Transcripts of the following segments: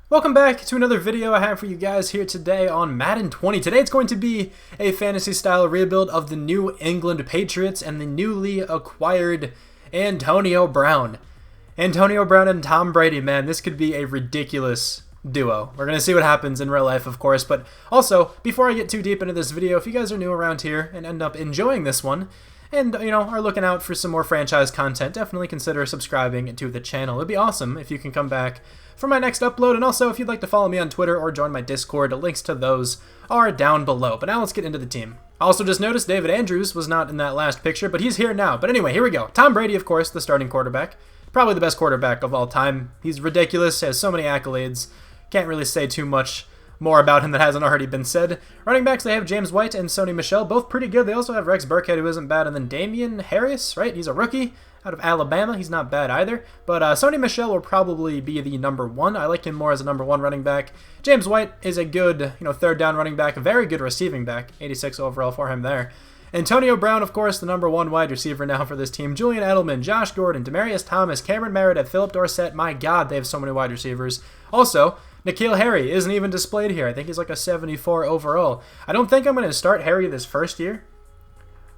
Welcome back to another video I have for you guys here today on Madden 20. Today it's going to be a fantasy-style rebuild of the New England Patriots and the newly acquired Antonio Brown. Antonio Brown and Tom Brady, man, this could be a ridiculous duo. We're going to see what happens in real life, of course, but also, before I get too deep into this video, if you guys are new around here and end up enjoying this one, and, you know, are looking out for some more franchise content, definitely consider subscribing to the channel. It'd be awesome if you can come back for my next upload, and also if you'd like to follow me on Twitter or join my Discord, the links to those are down below. But now let's get into the team. I also just noticed David Andrews was not in that last picture, but he's here now. But anyway, here we go. Tom Brady, of course, the starting quarterback. Probably the best quarterback of all time. He's ridiculous, has so many accolades. Can't really say too much more about him that hasn't already been said. Running backs, they have James White and Sony Michel, both pretty good. They also have Rex Burkhead, who isn't bad, and then Damian Harris, right? He's a rookie out of Alabama. He's not bad either. But Sony Michel will probably be the number one. I like him more as a number one running back. James White is a good, third down running back, a very good receiving back. 86 overall for him there. Antonio Brown, of course, the number one wide receiver now for this team. Julian Edelman, Josh Gordon, Demaryius Thomas, Cameron Meredith, Philip Dorsett. My God, they have so many wide receivers. Also, N'Keal Harry isn't even displayed here. I think he's like a 74 overall. I don't think I'm going to start Harry this first year.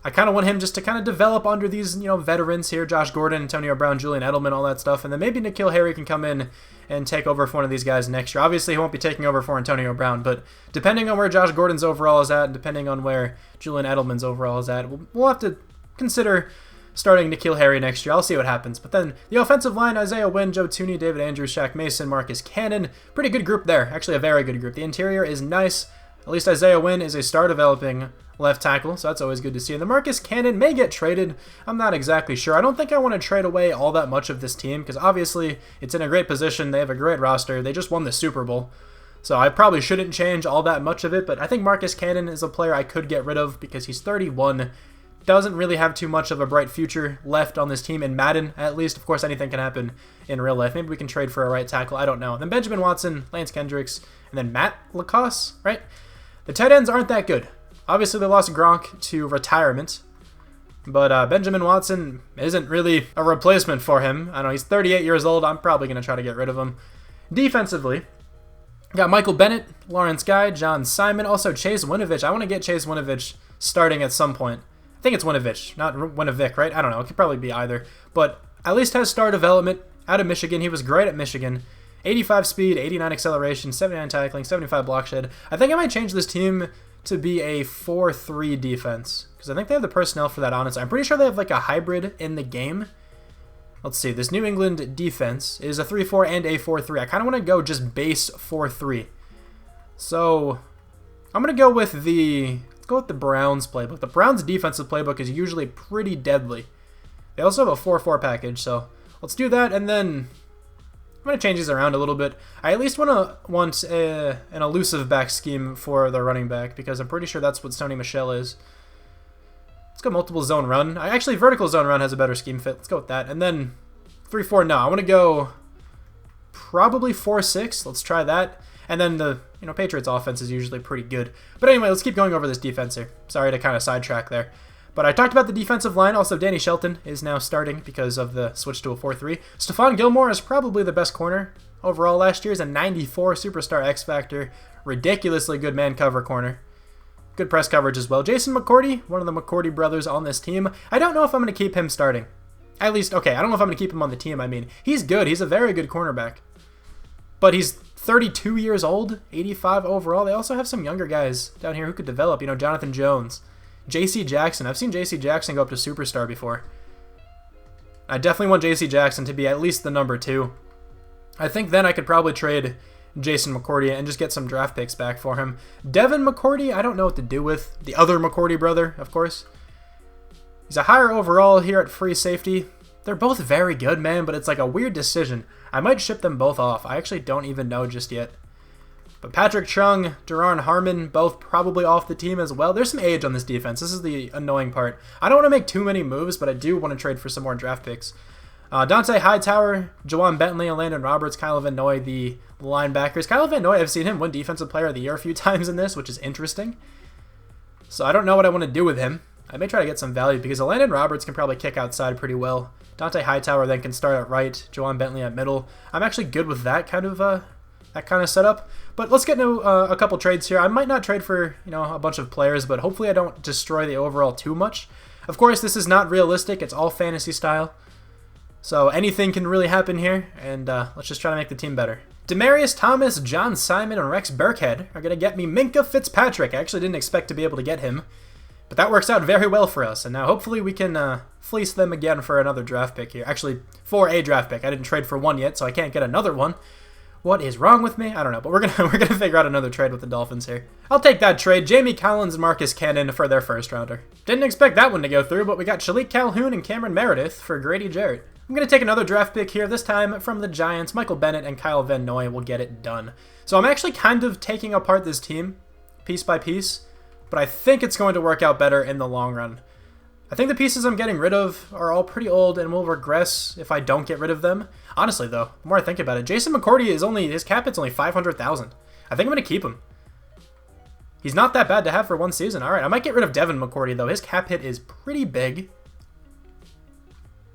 I kind of want him just to kind of develop under these, veterans here. Josh Gordon, Antonio Brown, Julian Edelman, all that stuff. And then maybe N'Keal Harry can come in and take over for one of these guys next year. Obviously, he won't be taking over for Antonio Brown, but depending on where Josh Gordon's overall is at and depending on where Julian Edelman's overall is at, we'll have to consider starting N'Keal Harry next year. I'll see what happens. But then the offensive line, Isaiah Wynn, Joe Thuney, David Andrews, Shaq Mason, Marcus Cannon. Pretty good group there. Actually, a very good group. The interior is nice. At least Isaiah Wynn is a star-developing left tackle, so that's always good to see. And the Marcus Cannon may get traded. I'm not exactly sure. I don't think I want to trade away all that much of this team because obviously it's in a great position. They have a great roster. They just won the Super Bowl. So I probably shouldn't change all that much of it, but I think Marcus Cannon is a player I could get rid of because he's 31. Doesn't really have too much of a bright future left on this team in Madden, at least. Of course, anything can happen in real life. Maybe we can trade for a right tackle. I don't know. Then Benjamin Watson, Lance Kendricks, and then Matt Lacoste, right? The tight ends aren't that good. Obviously, they lost Gronk to retirement, but Benjamin Watson isn't really a replacement for him. I don't know, he's 38 years old. I'm probably going to try to get rid of him. Defensively, got Michael Bennett, Lawrence Guy, John Simon, also Chase Winovich. I want to get Chase Winovich starting at some point. I think it's Winovich, not Winovic, right? I don't know. It could probably be either. But at least has star development out of Michigan. He was great at Michigan. 85 speed, 89 acceleration, 79 tackling, 75 block shed. I think I might change this team to be a 4-3 defense because I think they have the personnel for that, honestly. I'm pretty sure they have like a hybrid in the game. Let's see. This New England defense is a 3-4 and a 4-3. I kind of want to go just base 4-3. So I'm going to go with the... Go with the Browns playbook. The Browns defensive playbook is usually pretty deadly. They also have a 4-4 package, so let's do that, and then I'm going to change these around a little bit. I at least want an elusive back scheme for the running back, because I'm pretty sure that's what Sony Michel is. Let's go multiple zone run. Actually, vertical zone run has a better scheme fit. Let's go with that. And then 3-4, no. I want to go probably 4-6. Let's try that. And then the Patriots offense is usually pretty good. But anyway, let's keep going over this defense here. Sorry to kind of sidetrack there. But I talked about the defensive line. Also, Danny Shelton is now starting because of the switch to a 4-3. Stephon Gilmore is probably the best corner overall last year. He's a 94 superstar X Factor. Ridiculously good man cover corner. Good press coverage as well. Jason McCourty, one of the McCourty brothers on this team. I don't know if I'm going to keep him starting. At least, okay, I don't know if I'm going to keep him on the team. I mean, he's good. He's a very good cornerback. But he's 32 years old, 85 overall. They also have some younger guys down here who could develop. Jonathan Jones, J.C. Jackson. I've seen J.C. Jackson go up to superstar before. I definitely want J.C. Jackson to be at least the number 2. I think then I could probably trade Jason McCourty and just get some draft picks back for him. Devin McCourty, I don't know what to do with. The other McCourty brother, of course. He's a higher overall here at free safety. They're both very good, man, but it's like a weird decision. I might ship them both off. I actually don't even know just yet. But Patrick Chung, Duron Harmon, both probably off the team as well. There's some age on this defense. This is the annoying part. I don't want to make too many moves, but I do want to trade for some more draft picks. Dante Hightower, Jawan Bentley, and Landon Roberts, Kyle Van Noy, the linebackers. Kyle Van Noy, I've seen him win Defensive Player of the Year a few times in this, which is interesting. So I don't know what I want to do with him. I may try to get some value because Landon Roberts can probably kick outside pretty well. Dante Hightower then can start at right, Juwan Bentley at middle. I'm actually good with that kind of setup. But let's get into a couple trades here. I might not trade for, a bunch of players, but hopefully I don't destroy the overall too much. Of course, this is not realistic. It's all fantasy style. So anything can really happen here, and let's just try to make the team better. Demaryius Thomas, John Simon, and Rex Burkhead are going to get me Minkah Fitzpatrick. I actually didn't expect to be able to get him, but that works out very well for us. And now hopefully we can fleece them again for another draft pick here. Actually, for a draft pick. I didn't trade for one yet, so I can't get another one. What is wrong with me? I don't know, but we're gonna figure out another trade with the Dolphins here. I'll take that trade. Jamie Collins and Marcus Cannon for their first rounder. Didn't expect that one to go through, but we got Shalik Calhoun and Cameron Meredith for Grady Jarrett. I'm going to take another draft pick here, this time from the Giants. Michael Bennett and Kyle Van Noy will get it done. So I'm actually kind of taking apart this team piece by piece, but I think it's going to work out better in the long run. I think the pieces I'm getting rid of are all pretty old and will regress if I don't get rid of them. Honestly, though, the more I think about it, Jason McCourty his cap hit's only $500,000. I think I'm going to keep him. He's not that bad to have for one season. All right, I might get rid of Devin McCourty, though. His cap hit is pretty big.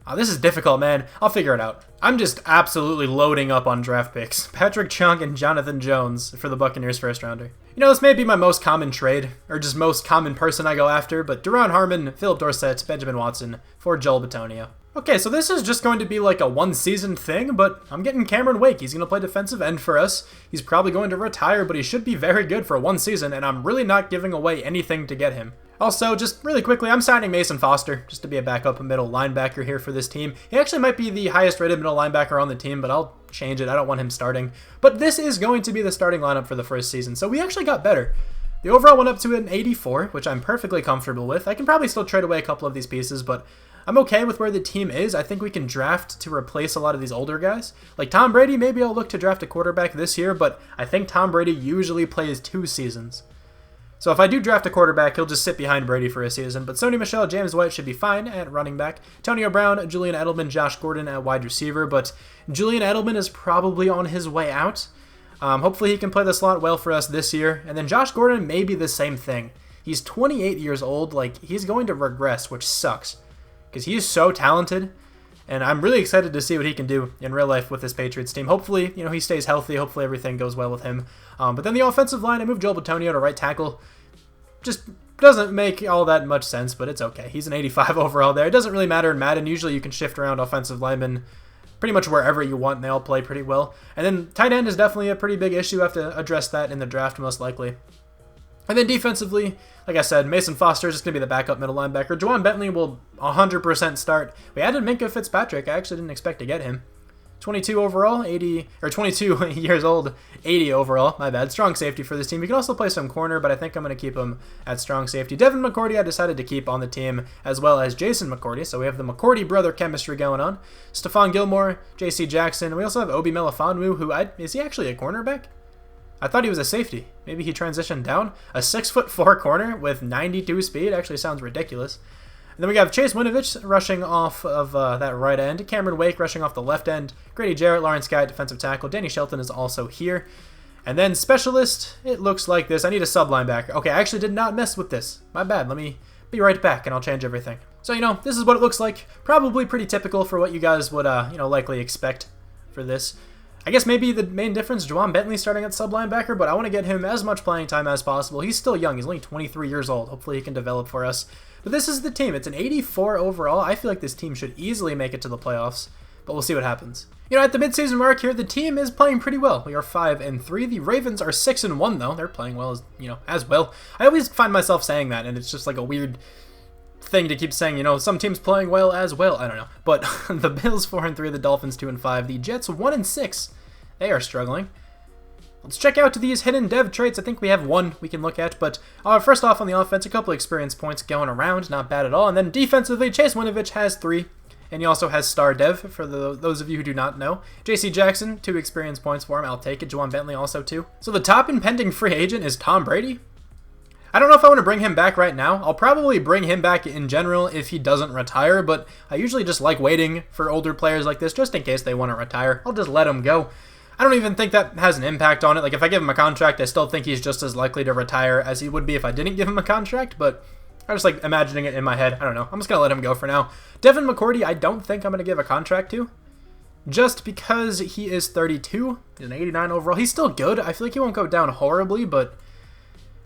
Oh, this is difficult, man. I'll figure it out. I'm just absolutely loading up on draft picks. Patrick Chung and Jonathan Jones for the Buccaneers first rounder. This may be my most common trade, or just most common person I go after, but Duron Harmon, Philip Dorsett, Benjamin Watson for Joel Bitonio. Okay, so this is just going to be like a one-season thing, but I'm getting Cameron Wake. He's going to play defensive end for us. He's probably going to retire, but he should be very good for one season, and I'm really not giving away anything to get him. Also, just really quickly, I'm signing Mason Foster just to be a backup middle linebacker here for this team. He actually might be the highest rated middle linebacker on the team, but I'll change it. I don't want him starting. But this is going to be the starting lineup for the first season, so we actually got better. The overall went up to an 84, which I'm perfectly comfortable with. I can probably still trade away a couple of these pieces, but I'm okay with where the team is. I think we can draft to replace a lot of these older guys. Like Tom Brady, maybe I'll look to draft a quarterback this year, but I think Tom Brady usually plays 2 seasons. So if I do draft a quarterback, he'll just sit behind Brady for a season. But Sony Michel, James White should be fine at running back. Antonio Brown, Julian Edelman, Josh Gordon at wide receiver. But Julian Edelman is probably on his way out. Hopefully he can play the slot well for us this year. And then Josh Gordon may be the same thing. He's 28 years old. He's going to regress, which sucks. Because he is so talented. And I'm really excited to see what he can do in real life with this Patriots team. Hopefully, he stays healthy. Hopefully everything goes well with him. But then the offensive line, I moved Joel Bitonio to right tackle. Just doesn't make all that much sense, but it's okay. He's an 85 overall there. It doesn't really matter in Madden. Usually you can shift around offensive linemen pretty much wherever you want, and they all play pretty well. And then tight end is definitely a pretty big issue. I have to address that in the draft most likely. And then defensively, like I said, Mason Foster is just going to be the backup middle linebacker. Juwan Bentley will 100% start. We added Minkah Fitzpatrick. I actually didn't expect to get him. 22 overall, 22 years old, 80 overall. My bad. Strong safety for this team. You can also play some corner, but I think I'm going to keep him at strong safety. Devin McCourty I decided to keep on the team, as well as Jason McCourty. So we have the McCourty brother chemistry going on. Stephon Gilmore, J.C. Jackson. We also have Obi Melifonwu, who is he actually a cornerback? I thought he was a safety. Maybe he transitioned down. A 6'4" corner with 92 speed actually sounds ridiculous. And then we have Chase Winovich rushing off of that right end. Cameron Wake rushing off the left end. Grady Jarrett, Lawrence Guy, defensive tackle. Danny Shelton is also here. And then specialist, it looks like this. I need a sub linebacker. Okay, I actually did not mess with this. My bad. Let me be right back and I'll change everything. So, this is what it looks like. Probably pretty typical for what you guys would, likely expect for this. I guess maybe the main difference, Juwan Bentley starting at sub linebacker, but I want to get him as much playing time as possible. He's still young. He's only 23 years old. Hopefully he can develop for us. But this is the team. It's an 84 overall. I feel like this team should easily make it to the playoffs, but we'll see what happens. At the midseason mark here, the team is playing pretty well. We are 5-3. The Ravens are 6-1 though. They're playing well as well. I always find myself saying that, and it's just like a weird thing to keep saying, some teams playing well as well. I don't know. But the Bills 4-3, the Dolphins 2-5, the Jets 1-6. They are struggling. Let's check out these hidden dev traits. I think we have one we can look at, but first off on the offense, a couple experience points going around, not bad at all. And then defensively, Chase Winovich has 3, and he also has star dev for those of you who do not know. J.C. Jackson, 2 experience points for him. I'll take it. Juwan Bentley also 2. So the top impending free agent is Tom Brady. I don't know if I want to bring him back right now. I'll probably bring him back in general if he doesn't retire, but I usually just like waiting for older players like this just in case they want to retire. I'll just let him go. I don't even think that has an impact on it. Like, if I give him a contract, I still think he's just as likely to retire as he would be if I didn't give him a contract, but I just like imagining it in my head. I don't know. I'm just going to let him go for now. Devin McCourty, I don't think I'm going to give a contract to. Just because he is 32. He's an 89 overall. He's still good. I feel like he won't go down horribly, but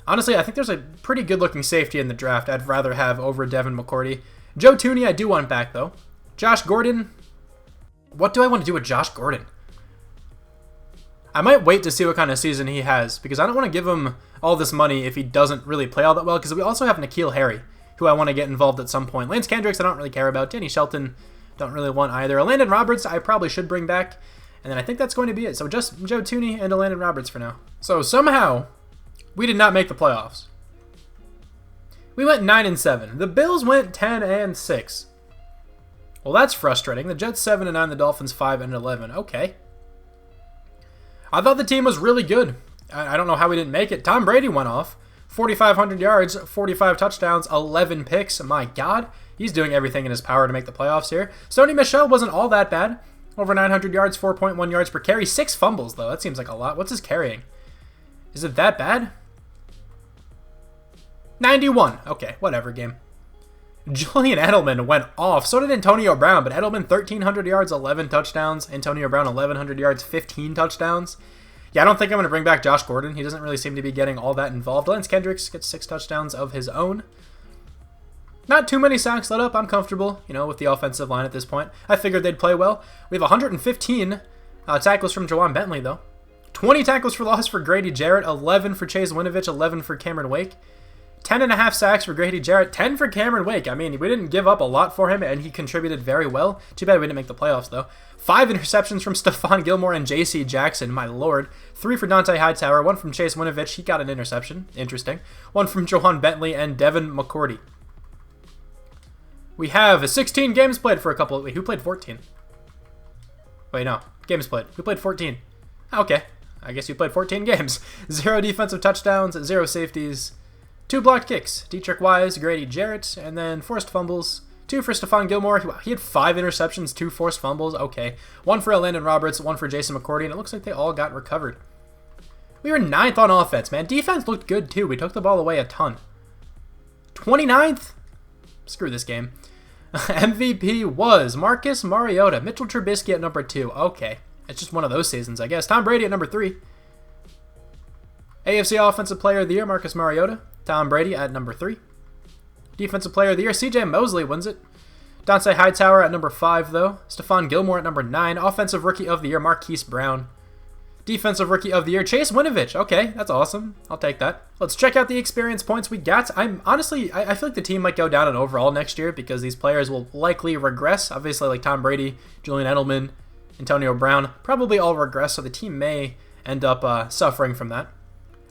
honestly, I think there's a pretty good-looking safety in the draft I'd rather have over Devin McCourty. Joe Thuney, I do want back, though. Josh Gordon. What do I want to do with Josh Gordon? I might wait to see what kind of season he has, because I don't want to give him all this money if he doesn't really play all that well, because we also have N'Keal Harry, who I want to get involved at some point. Lance Kendricks, I don't really care about. Danny Shelton, don't really want either. Landon Roberts, I probably should bring back, and then I think that's going to be it. So just Joe Thuney and Landon Roberts for now. So somehow, we did not make the playoffs. We went 9-7. The Bills went 10-6. Well, that's frustrating. The Jets 7-9, the Dolphins 5-11. Okay. I thought the team was really good. I don't know how we didn't make it. Tom Brady went off. 4,500 yards, 45 touchdowns, 11 picks. My God, he's doing everything in his power to make the playoffs here. Sony Michel wasn't all that bad. Over 900 yards, 4.1 yards per carry. 6 fumbles, though. That seems like a lot. What's his carrying? Is it that bad? 91. Okay, whatever, game. Julian Edelman went off. So did Antonio Brown, but Edelman 1,300 yards, 11 touchdowns. Antonio Brown 1,100 yards, 15 touchdowns. Yeah, I don't think I'm going to bring back Josh Gordon. He doesn't really seem to be getting all that involved. Lance Kendricks gets 6 touchdowns of his own. Not too many sacks let up. I'm comfortable, with the offensive line at this point. I figured they'd play well. We have 115 tackles from Jawan Bentley, though. 20 tackles for loss for Grady Jarrett, 11 for Chase Winovich, 11 for Cameron Wake. 10.5 sacks for Grady Jarrett, 10 for Cameron Wake. I mean, we didn't give up a lot for him, and he contributed very well. Too bad we didn't make the playoffs, though. 5 interceptions from Stephon Gilmore and J.C. Jackson, my lord. 3 for Dante Hightower, 1 from Chase Winovich. He got an interception. Interesting. 1 from Jawan Bentley and Devin McCourty. We have 16 games played for a couple. Wait, who played 14? Wait, no. Games played. Who played 14? Okay. I guess you played 14 games. 0 defensive touchdowns, 0 safeties. 2 blocked kicks, Dietrich Wise, Grady Jarrett, and then forced fumbles. 2 for Stephon Gilmore. He had 5 interceptions, 2 forced fumbles. Okay. 1 for Landon Roberts, 1 for Jason McCourty, and it looks like they all got recovered. We were 9th on offense, man. Defense looked good, too. We took the ball away a ton. 29th? Screw this game. MVP was Marcus Mariota. Mitchell Trubisky at number 2. Okay. It's just one of those seasons, I guess. Tom Brady at number 3. AFC Offensive Player of the Year, Marcus Mariota. Tom Brady at number 3. Defensive Player of the Year, CJ Mosley wins it. Dante Hightower at number 5, though. Stephon Gilmore at number 9. Offensive Rookie of the Year, Marquise Brown. Defensive Rookie of the Year, Chase Winovich. Okay, that's awesome. I'll take that. Let's check out the experience points we got. I feel like the team might go down in overall next year because these players will likely regress. Obviously, like Tom Brady, Julian Edelman, Antonio Brown, probably all regress, so the team may end up suffering from that.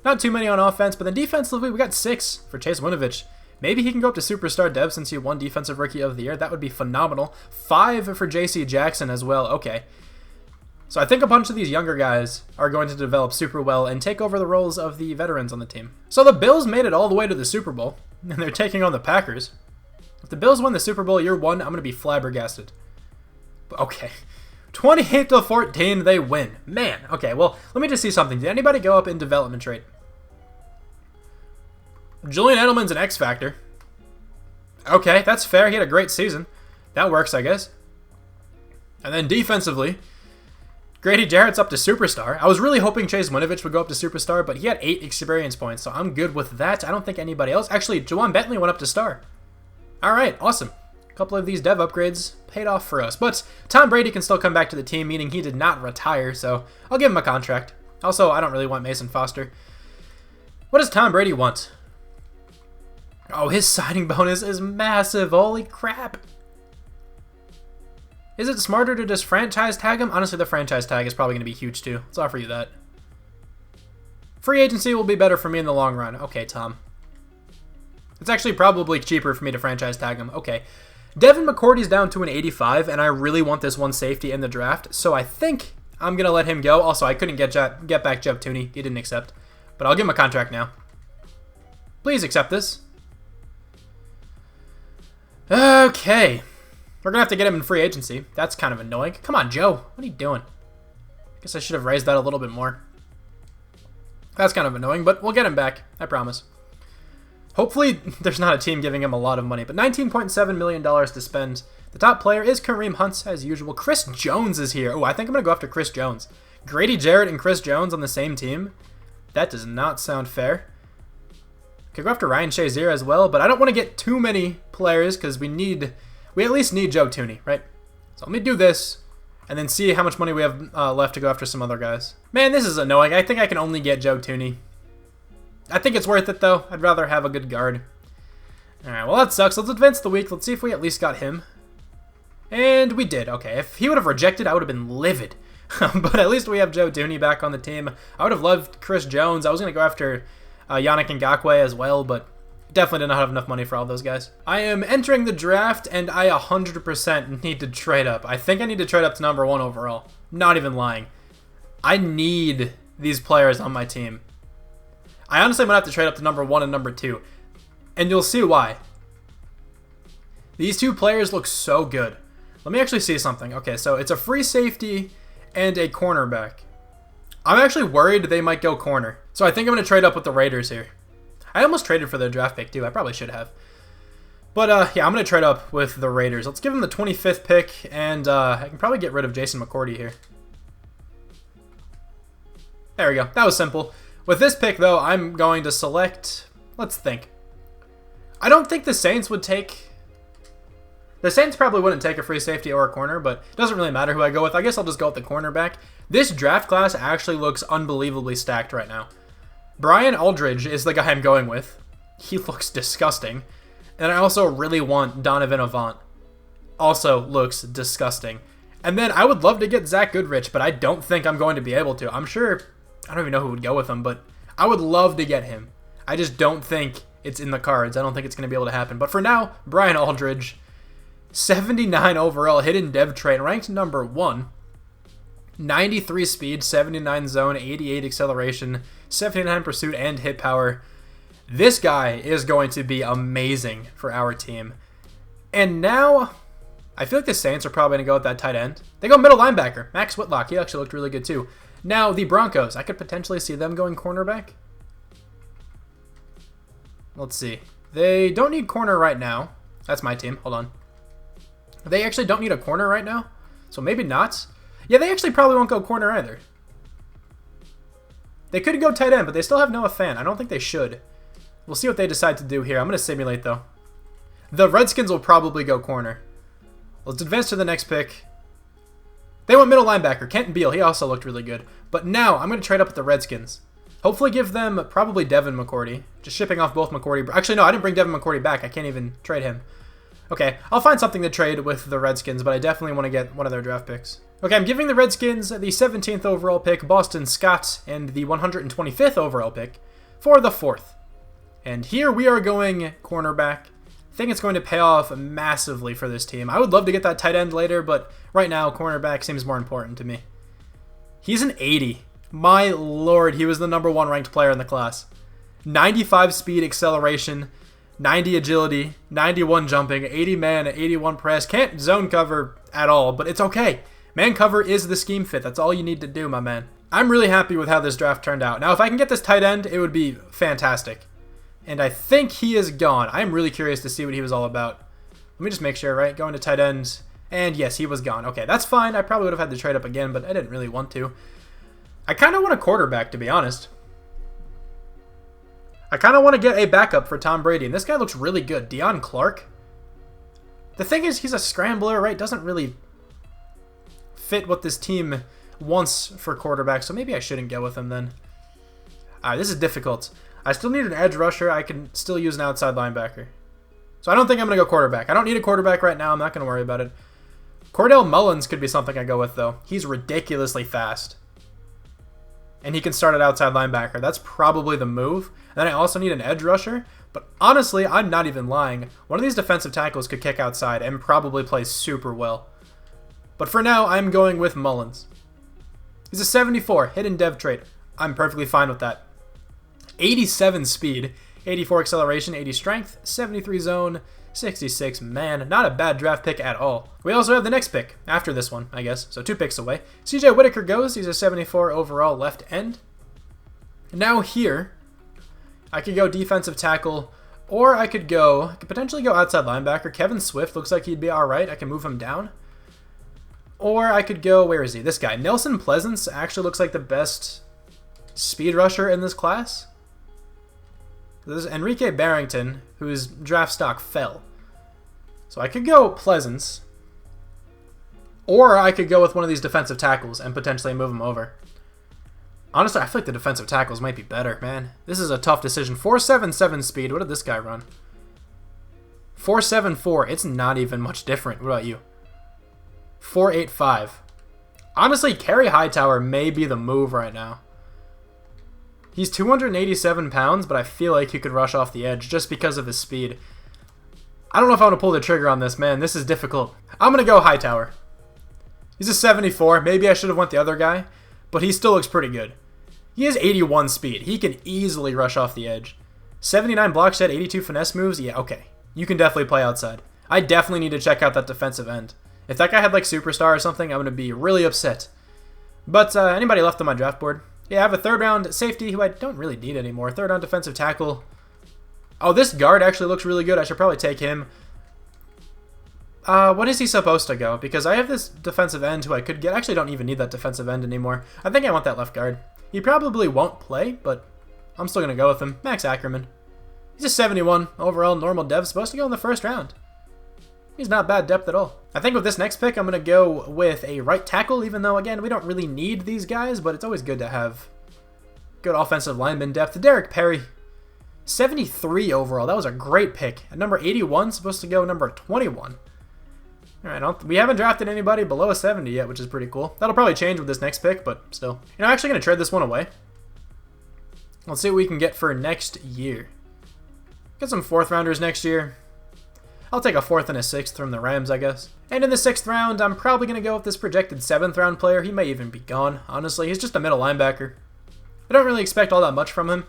Not too many on offense, but then defensively, we got 6 for Chase Winovich. Maybe he can go up to Superstar Dev since he won Defensive Rookie of the Year. That would be phenomenal. 5 for J.C. Jackson as well. Okay. So I think a bunch of these younger guys are going to develop super well and take over the roles of the veterans on the team. So the Bills made it all the way to the Super Bowl, and they're taking on the Packers. If the Bills win the Super Bowl year 1, I'm going to be flabbergasted. Okay. 28-14, they win. Man. Okay, well, let me just see something. Did anybody go up in development trait? Julian Edelman's an X Factor. Okay, that's fair. He had a great season. That works, I guess. And then defensively, Grady Jarrett's up to Superstar. I was really hoping Chase Winovich would go up to Superstar, but he had 8 experience points, so I'm good with that. I don't think anybody else. Actually, Jawan Bentley went up to Star. All right, awesome. A couple of these dev upgrades paid off for us. But Tom Brady can still come back to the team, meaning he did not retire, so I'll give him a contract. Also, I don't really want Mason Foster. What does Tom Brady want? Oh, his signing bonus is massive. Holy crap. Is it smarter to just franchise tag him? Honestly, the franchise tag is probably going to be huge too. Let's offer you that. Free agency will be better for me in the long run. Okay, Tom. It's actually probably cheaper for me to franchise tag him. Okay. Devin McCourty's down to an 85, and I really want this one safety in the draft, so I think I'm going to let him go. Also, I couldn't get back Joe Thuney. He didn't accept. But I'll give him a contract now. Please accept this. Okay. We're going to have to get him in free agency. That's kind of annoying. Come on, Joe. What are you doing? I guess I should have raised that a little bit more. That's kind of annoying, but we'll get him back. I promise. Hopefully, there's not a team giving him a lot of money, but $19.7 million to spend. The top player is Kareem Hunt, as usual. Chris Jones is here. Oh, I think I'm going to go after Chris Jones. Grady Jarrett and Chris Jones on the same team? That does not sound fair. Could go after Ryan Shazier as well, but I don't want to get too many players because we at least need Joe Thuney, right? So let me do this and then see how much money we have left to go after some other guys. Man, this is annoying. I think I can only get Joe Thuney. I think it's worth it, though. I'd rather have a good guard. Alright, well, that sucks. Let's advance the week. Let's see if we at least got him. And we did. Okay, if he would have rejected, I would have been livid. But at least we have Joe Thuney back on the team. I would have loved Chris Jones. I was going to go after Yannick Ngakoue as well, but definitely did not have enough money for all those guys. I am entering the draft, and I 100% need to trade up. I think I need to trade up to number 1 overall. Not even lying. I need these players on my team. I honestly might have to trade up to number 1 and number 2, and you'll see why. These two players look so good. Let me actually see something. Okay, so it's a free safety and a cornerback. I'm actually worried they might go corner. So I think I'm going to trade up with the Raiders here. I almost traded for their draft pick too. I probably should have. But yeah, I'm going to trade up with the Raiders. Let's give them the 25th pick, and I can probably get rid of Jason McCourty here. There we go. That was simple. With this pick, though, I'm going to select... Let's think. I don't think the Saints would take... The Saints probably wouldn't take a free safety or a corner, but it doesn't really matter who I go with. I guess I'll just go with the cornerback. This draft class actually looks unbelievably stacked right now. Brian Aldridge is the guy I'm going with. He looks disgusting. And I also really want Donovan Avant. Also looks disgusting. And then I would love to get Zach Goodrich, but I don't think I'm going to be able to. I'm sure... I don't even know who would go with him, but I would love to get him. I just don't think it's in the cards. I don't think it's going to be able to happen. But for now, Brian Aldridge... 79 overall, hidden dev trait, ranked number 1. 93 speed, 79 zone, 88 acceleration, 79 pursuit, and hit power. This guy is going to be amazing for our team. And now, I feel like the Saints are probably going to go with that tight end. They go middle linebacker, Max Whitlock. He actually looked really good too. Now, the Broncos. I could potentially see them going cornerback. Let's see. They don't need corner right now. That's my team. Hold on. They actually don't need a corner right now, so maybe not. Yeah, they actually probably won't go corner either. They could go tight end, but they still have Noah Fant. I don't think they should. We'll see what they decide to do here. I'm going to simulate, though. The Redskins will probably go corner. Let's advance to the next pick. They went middle linebacker. Kenton Beal, he also looked really good. But now, I'm going to trade up with the Redskins. Hopefully give them probably Devin McCourty. Just shipping off both McCourty. Actually, no, I didn't bring Devin McCourty back. I can't even trade him. Okay, I'll find something to trade with the Redskins, but I definitely want to get one of their draft picks. Okay, I'm giving the Redskins the 17th overall pick, Boston Scott, and the 125th overall pick for the 4th. And here we are going cornerback. I think it's going to pay off massively for this team. I would love to get that tight end later, but right now, cornerback seems more important to me. He's an 80. My lord, he was the number 1 ranked player in the class. 95 speed, acceleration, 90 agility, 91 jumping, 80 man, 81 press. Can't zone cover at all, but it's okay. Man cover is the scheme fit. That's all you need to do, my man. I'm really happy with how this draft turned out. Now, if I can get this tight end, it would be fantastic. And I think he is gone. I'm really curious to see what he was all about. Let me just make sure, right? Going to tight ends. And yes, he was gone. Okay, that's fine. I probably would have had to trade up again, but I didn't really want to. I kind of want a quarterback, to be honest. I kind of want to get a backup for Tom Brady, and this guy looks really good. Deion Clark. The thing is, he's a scrambler, right? Doesn't really fit what this team wants for quarterback, so maybe I shouldn't go with him then. Alright, this is difficult. I still need an edge rusher. I can still use an outside linebacker. So I don't think I'm going to go quarterback. I don't need a quarterback right now. I'm not going to worry about it. Cordell Mullins could be something I go with, though. He's ridiculously fast. And he can start at outside linebacker. That's probably the move. And then I also need an edge rusher. But honestly, I'm not even lying. One of these defensive tackles could kick outside and probably play super well. But for now, I'm going with Mullins. He's a 74, hidden dev trait. I'm perfectly fine with that. 87 speed, 84 acceleration, 80 strength, 73 zone, 66 man. Not a bad draft pick at all. We also have the next pick after this one, I guess. So 2 picks away. CJ Whitaker goes. He's a 74 overall left end. Now here, I could go defensive tackle. Or I could potentially go outside linebacker. Kevin Swift looks like he'd be all right. I can move him down. Or I could go, where is he? This guy. Nelson Pleasance actually looks like the best speed rusher in this class. This is Enrique Barrington, whose draft stock fell. So I could go Pleasance. Or I could go with one of these defensive tackles and potentially move him over. Honestly, I feel like the defensive tackles might be better, man. This is a tough decision. 4.77 speed. What did this guy run? 4.74. It's not even much different. What about you? 4.85. Honestly, Dante Hightower may be the move right now. He's 287 pounds, but I feel like he could rush off the edge just because of his speed. I don't know if I want to pull the trigger on this, man. This is difficult. I'm going to go Hightower. He's a 74. Maybe I should have went the other guy, but he still looks pretty good. He has 81 speed. He can easily rush off the edge. 79 block shed, 82 finesse moves. Yeah, okay. You can definitely play outside. I definitely need to check out that defensive end. If that guy had like superstar or something, I'm going to be really upset. But anybody left on my draft board? Yeah, I have a third round safety who I don't really need anymore. Third round defensive tackle. Oh, this guard actually looks really good. I should probably take him. What is he supposed to go? Because I have this defensive end who I could get. Actually, don't even need that defensive end anymore. I think I want that left guard. He probably won't play, but I'm still going to go with him. Max Ackerman. He's a 71 overall normal dev. Supposed to go in the first round. He's not bad depth at all. I think with this next pick, I'm going to go with a right tackle, even though, again, we don't really need these guys, but it's always good to have good offensive lineman depth. Derek Perry, 73 overall. That was a great pick. At number 81, supposed to go number 21. All right, we haven't drafted anybody below a 70 yet, which is pretty cool. That'll probably change with this next pick, but still. I'm actually going to trade this one away. Let's see what we can get for next year. Get some fourth rounders next year. I'll take a fourth and a sixth from the Rams, I guess. And in the sixth round, I'm probably going to go with this projected seventh round player. He may even be gone, honestly. He's just a middle linebacker. I don't really expect all that much from him.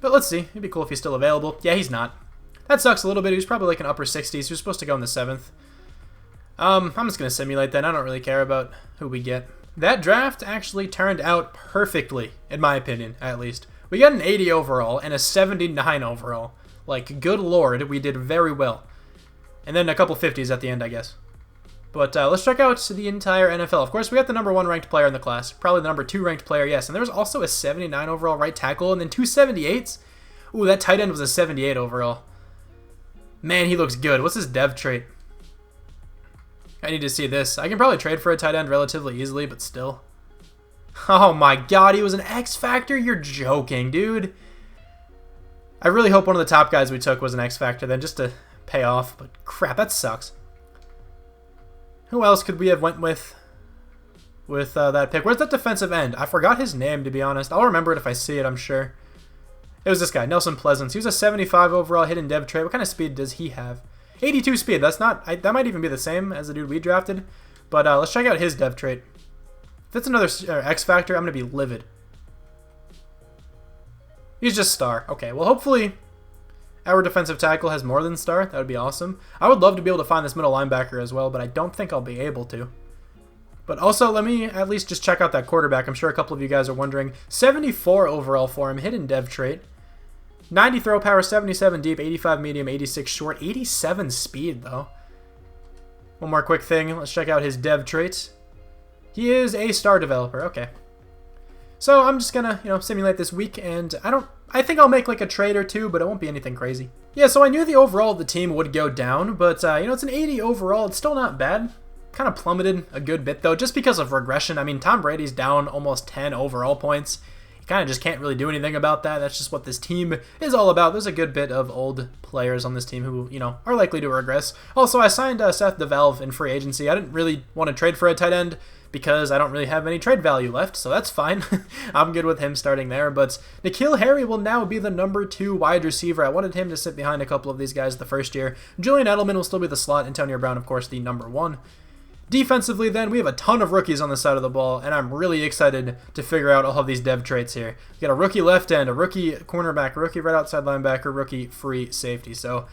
But let's see. It'd be cool if he's still available. Yeah, he's not. That sucks a little bit. He was probably like an upper 60s. He was supposed to go in the seventh. I'm just going to simulate that. I don't really care about who we get. That draft actually turned out perfectly, in my opinion, at least. We got an 80 overall and a 79 overall. Like, good lord, we did very well. And then a couple 50s at the end, I guess. But let's check out the entire NFL. Of course, we got the number 1 ranked player in the class. Probably the number 2 ranked player, yes. And there was also a 79 overall right tackle and then 2 78s. Ooh, that tight end was a 78 overall. Man, he looks good. What's his dev trait? I need to see this. I can probably trade for a tight end relatively easily, but still. Oh my god, he was an X Factor? You're joking, dude. I really hope one of the top guys we took was an X Factor then, just to pay off. But crap, that sucks. Who else could we have went with that pick? Where's that defensive end? I forgot his name, to be honest. I'll remember it if I see it, I'm sure. It was this guy, Nelson Pleasance. He was a 75 overall hidden dev trait. What kind of speed does he have? 82 speed. That's not... that might even be the same as the dude we drafted. But let's check out his dev trait. If that's another X Factor, I'm going to be livid. He's just star. Okay, well, hopefully our defensive tackle has more than star. That would be awesome. I would love to be able to find this middle linebacker as well, but I don't think I'll be able to. But also, let me at least just check out that quarterback. I'm sure a couple of you guys are wondering. 74 overall for him, hidden dev trait. 90 throw power, 77 deep, 85 medium, 86 short, 87 speed, though. One more quick thing. Let's check out his dev traits. He is a star developer. Okay. So I'm just gonna, simulate this week, and I think I'll make like a trade or two, but it won't be anything crazy. Yeah, so I knew the overall of the team would go down, but it's an 80 overall. It's still not bad. Kind of plummeted a good bit though, just because of regression. I mean, Tom Brady's down almost 10 overall points. You kind of just can't really do anything about that. That's just what this team is all about. There's a good bit of old players on this team who, are likely to regress. Also, I signed Seth DeValve in free agency. I didn't really want to trade for a tight end because I don't really have any trade value left, so that's fine. I'm good with him starting there, but N'Keal Harry will now be the number 2 wide receiver. I wanted him to sit behind a couple of these guys the first year. Julian Edelman will still be the slot. Antonio Brown, of course, the number 1. Defensively, then, we have a ton of rookies on the side of the ball, and I'm really excited to figure out all of these dev traits here. We got a rookie left end, a rookie cornerback, a rookie right outside linebacker, rookie free safety. So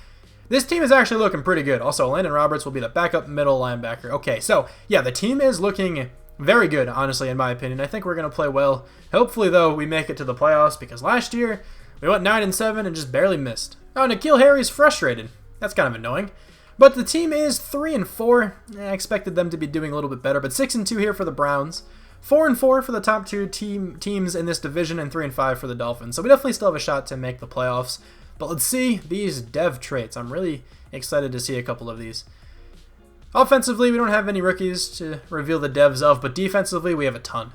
this team is actually looking pretty good. Also, Landon Roberts will be the backup middle linebacker. Okay, so yeah, the team is looking very good, honestly, in my opinion. I think we're going to play well. Hopefully, though, we make it to the playoffs, because last year We went 9-7 and just barely missed. Oh, N'Keal Harry's frustrated. That's kind of annoying. But the team is 3-4. I expected them to be doing a little bit better, but 6-2 here for the Browns. 4-4 for the top two teams in this division, and 3-5 for the Dolphins. So we definitely still have a shot to make the playoffs. But let's see these dev traits. I'm really excited to see a couple of these. Offensively, we don't have any rookies to reveal the devs of, but defensively, we have a ton.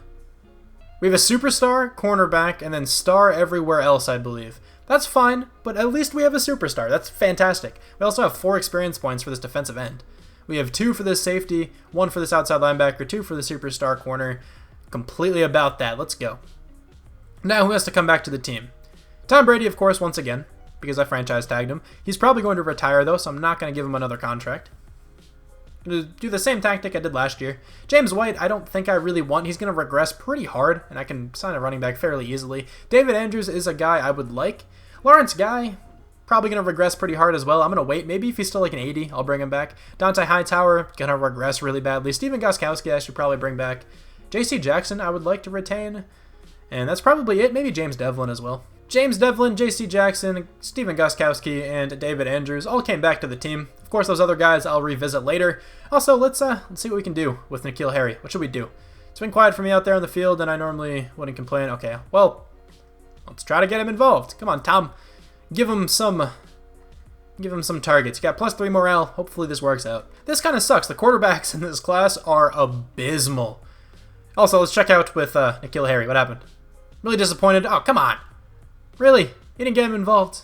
We have a superstar, cornerback, and then star everywhere else, I believe. That's fine, but at least we have a superstar. That's fantastic. We also have 4 experience points for this defensive end. We have 2 for this safety, 1 for this outside linebacker, 2 for the superstar corner. Completely about that. Let's go. Now, who has to come back to the team? Tom Brady, of course, once again, because I franchise tagged him. He's probably going to retire, though, so I'm not going to give him another contract. To do the same tactic I did last year. James White, I don't think I really want. He's going to regress pretty hard, and I can sign a running back fairly easily. David Andrews is a guy I would like. Lawrence Guy, probably going to regress pretty hard as well. I'm going to wait. Maybe if he's still like an 80, I'll bring him back. Dante Hightower, going to regress really badly. Steven Gostkowski, I should probably bring back. J.C. Jackson, I would like to retain. And that's probably it. Maybe James Devlin as well. James Devlin, J.C. Jackson, Steven Gostkowski, and David Andrews all came back to the team. Of course, those other guys I'll revisit later. Also, let's see what we can do with N'Keal Harry. What should we do? It's been quiet for me out there on the field, and I normally wouldn't complain. Okay, well, let's try to get him involved. Come on, Tom. Give him some targets. You got +3 morale. Hopefully this works out. This kind of sucks. The quarterbacks in this class are abysmal. Also, let's check out with N'Keal Harry. What happened? Really disappointed. Oh, come on. Really? You didn't get him involved?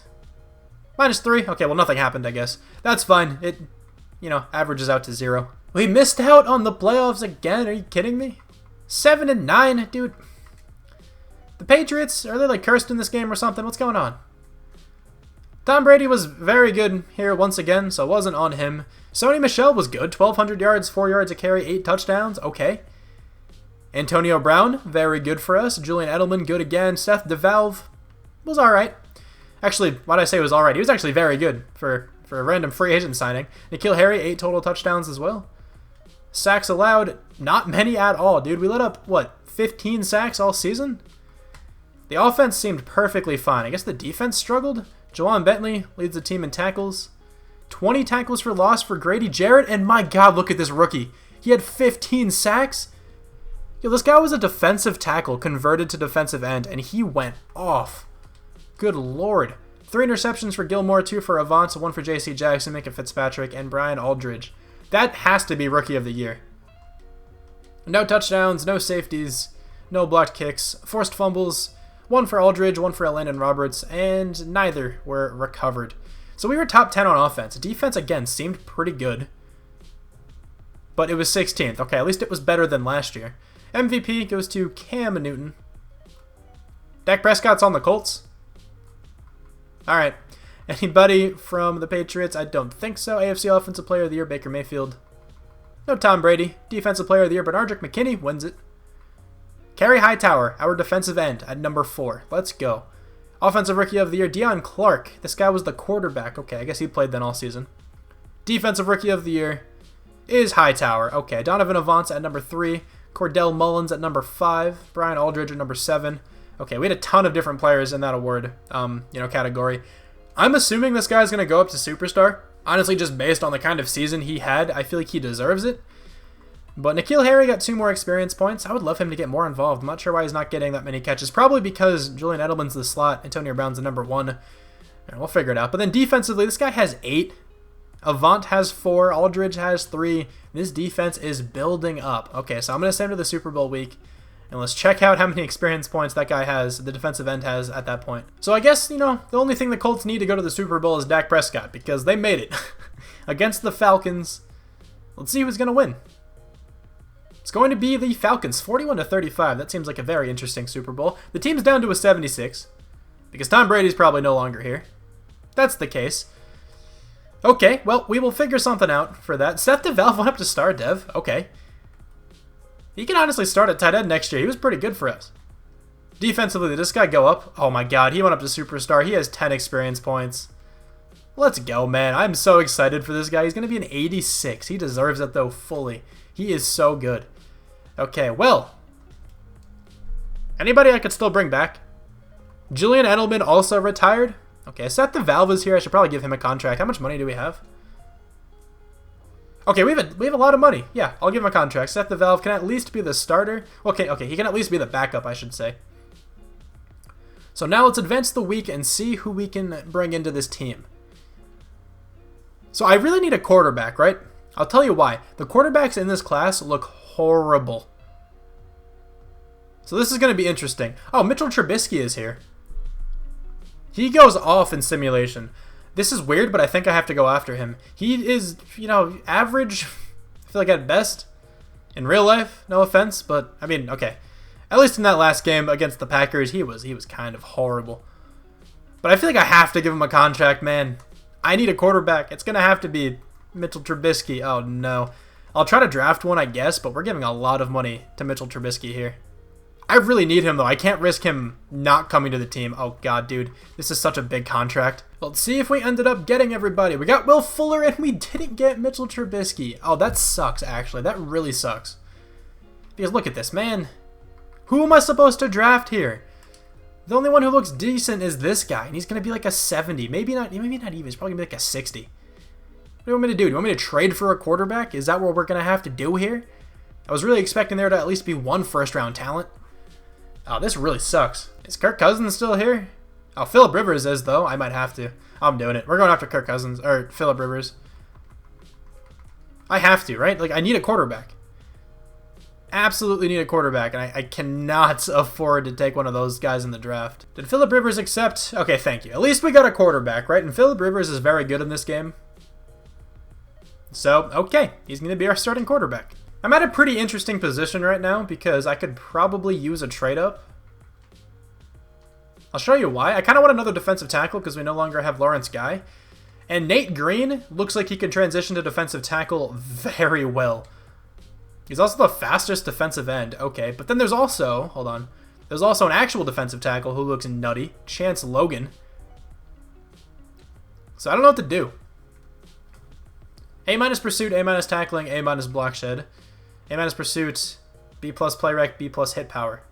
-3? Okay, well, nothing happened, I guess. That's fine. It, averages out to 0. We missed out on the playoffs again. Are you kidding me? 7-9? Dude. The Patriots, are they like cursed in this game or something? What's going on? Tom Brady was very good here once again, so it wasn't on him. Sony Michel was good. 1,200 yards, 4 yards a carry, 8 touchdowns. Okay. Antonio Brown, very good for us. Julian Edelman, good again. Seth DeValve was all right. Actually, why did I say it was all right? He was actually very good for a random free agent signing. N'Keal Harry, 8 total touchdowns as well. Sacks allowed, not many at all, dude. We let up, 15 sacks all season? The offense seemed perfectly fine. I guess the defense struggled. Jawan Bentley leads the team in tackles. 20 tackles for loss for Grady Jarrett, and my God, look at this rookie. He had 15 sacks. Yo, this guy was a defensive tackle converted to defensive end, and he went off. Good Lord. 3 interceptions for Gilmore, 2 for Avant, 1 for J.C. Jackson, Minka Fitzpatrick, and Brian Aldridge. That has to be Rookie of the Year. No touchdowns, no safeties, no blocked kicks, forced fumbles, 1 for Aldridge, 1 for Landon Roberts, and neither were recovered. So we were top 10 on offense. Defense, again, seemed pretty good. But it was 16th. Okay, at least it was better than last year. MVP goes to Cam Newton. Dak Prescott's on the Colts. Alright. Anybody from the Patriots? I don't think so. AFC Offensive Player of the Year, Baker Mayfield. No Tom Brady. Defensive Player of the Year, Bernardrick McKinney wins it. Kerry Hightower, our defensive end, at number 4. Let's go. Offensive Rookie of the Year, Deion Clark. This guy was the quarterback. Okay, I guess he played then all season. Defensive Rookie of the Year is Hightower. Okay, Donovan Avance at number 3. Cordell Mullins at number 5. Brian Aldridge at number 7. Okay, we had a ton of different players in that award, category. I'm assuming this guy's going to go up to Superstar. Honestly, just based on the kind of season he had, I feel like he deserves it. But N'Keal Harry got 2 more experience points. I would love him to get more involved. I'm not sure why he's not getting that many catches. Probably because Julian Edelman's the slot, Antonio Brown's the number 1. And we'll figure it out. But then defensively, this guy has 8. Avant has 4. Aldridge has 3. This defense is building up. Okay, so I'm going to send him to the Super Bowl week. And let's check out how many experience points that guy has, the defensive end has at that point. So I guess, the only thing the Colts need to go to the Super Bowl is Dak Prescott, because they made it. Against the Falcons. Let's see who's going to win. It's going to be the Falcons, 41-35. That seems like a very interesting Super Bowl. The team's down to a 76, because Tom Brady's probably no longer here. That's the case. Okay, well, we will figure something out for that. Seth DeValve went up to star dev. Okay. He can honestly start at tight end next year. He was pretty good for us. Defensively, did this guy go up? Oh my God, he went up to superstar. He has 10 experience points. Let's go, man. I'm so excited for this guy. He's going to be an 86. He deserves it, though, fully. He is so good. Okay, well. Anybody I could still bring back? Julian Edelman also retired. Okay, Seth DeValve is here. I should probably give him a contract. How much money do we have? Okay, we have a lot of money. Yeah, I'll give him a contract. Seth DeValve can at least be the starter. Okay, he can at least be the backup, I should say. So now let's advance the week and see who we can bring into this team. So I really need a quarterback, right? I'll tell you why. The quarterbacks in this class look horrible. So this is going to be interesting. Oh, Mitchell Trubisky is here. He goes off in simulation. This is weird, but I think I have to go after him. He is, average, I feel like at best. In real life, no offense, but, I mean, okay. At least in that last game against the Packers, he was kind of horrible. But I feel like I have to give him a contract, man. I need a quarterback. It's going to have to be Mitchell Trubisky. Oh, no. I'll try to draft one, I guess, but we're giving a lot of money to Mitchell Trubisky here. I really need him, though. I can't risk him not coming to the team. Oh, God, dude. This is such a big contract. Let's see if we ended up getting everybody. We got Will Fuller, and we didn't get Mitchell Trubisky. Oh, that sucks, actually. That really sucks. Because look at this, man. Who am I supposed to draft here? The only one who looks decent is this guy, and he's going to be like a 70. Maybe not even. He's probably going to be like a 60. What do you want me to do? Do you want me to trade for a quarterback? Is that what we're going to have to do here? I was really expecting there to at least be one first-round talent. Oh, this really sucks. Is Kirk Cousins still here? Oh, Phillip Rivers is, though. I might have to. I'm doing it. We're going after Kirk Cousins, or Phillip Rivers. I have to, right? Like, I need a quarterback. Absolutely need a quarterback, and I cannot afford to take one of those guys in the draft. Did Phillip Rivers accept? Okay, thank you. At least we got a quarterback, right? And Phillip Rivers is very good in this game. So, okay. He's going to be our starting quarterback. I'm at a pretty interesting position right now because I could probably use a trade-up. I'll show you why. I kind of want another defensive tackle because we no longer have Lawrence Guy. And Nate Green looks like he can transition to defensive tackle very well. He's also the fastest defensive end. Okay, but then there's also, hold on, there's also an actual defensive tackle who looks nutty, Chance Logan. So I don't know what to do. A- pursuit, A- tackling, A- block shed. A- pursuit, B+ play rec, B+ hit power.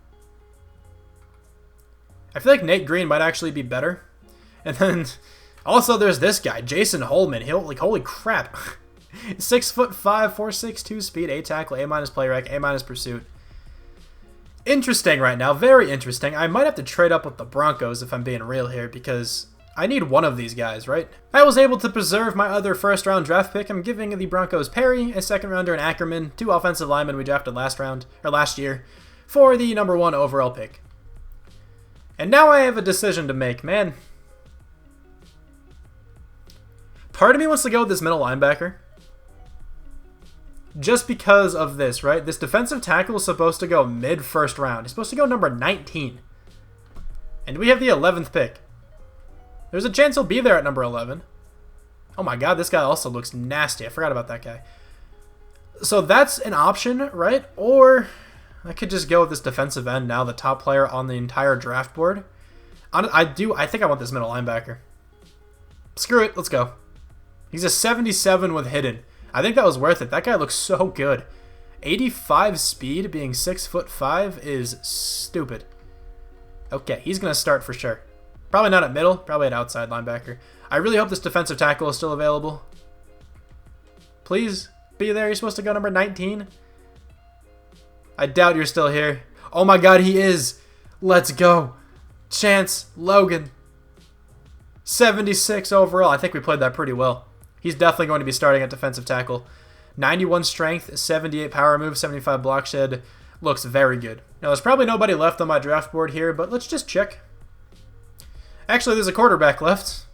I feel like Nate Green might actually be better. And then also there's this guy, Jason Holman. He'll like, holy crap. 6'5", 4.62 speed, A tackle, A- play rec, A- pursuit. Interesting right now, very interesting. I might have to trade up with the Broncos if I'm being real here because I need one of these guys, right? I was able to preserve my other first-round draft pick. I'm giving the Broncos Perry, a second-rounder, and Ackerman, 2 offensive linemen we drafted last year, for the number 1 overall pick. And now I have a decision to make, man. Part of me wants to go with this middle linebacker. Just because of this, right? This defensive tackle is supposed to go mid-first round. He's supposed to go number 19. And we have the 11th pick. There's a chance he'll be there at number 11. Oh my god, this guy also looks nasty. I forgot about that guy. So that's an option, right? Or I could just go with this defensive end now, the top player on the entire draft board. I think I want this middle linebacker. Screw it, let's go. He's a 77 with hidden. I think that was worth it. That guy looks so good. 85 speed, being 6'5" is stupid. Okay, he's going to start for sure. Probably not at middle, probably at outside linebacker. I really hope this defensive tackle is still available. Please be there. You're supposed to go number 19. I doubt you're still here. Oh my god, he is. Let's go. Chance Logan. 76 overall. I think we played that pretty well. He's definitely going to be starting at defensive tackle. 91 strength, 78 power move, 75 block shed. Looks very good. Now, there's probably nobody left on my draft board here, but let's just check. Actually, there's a quarterback left.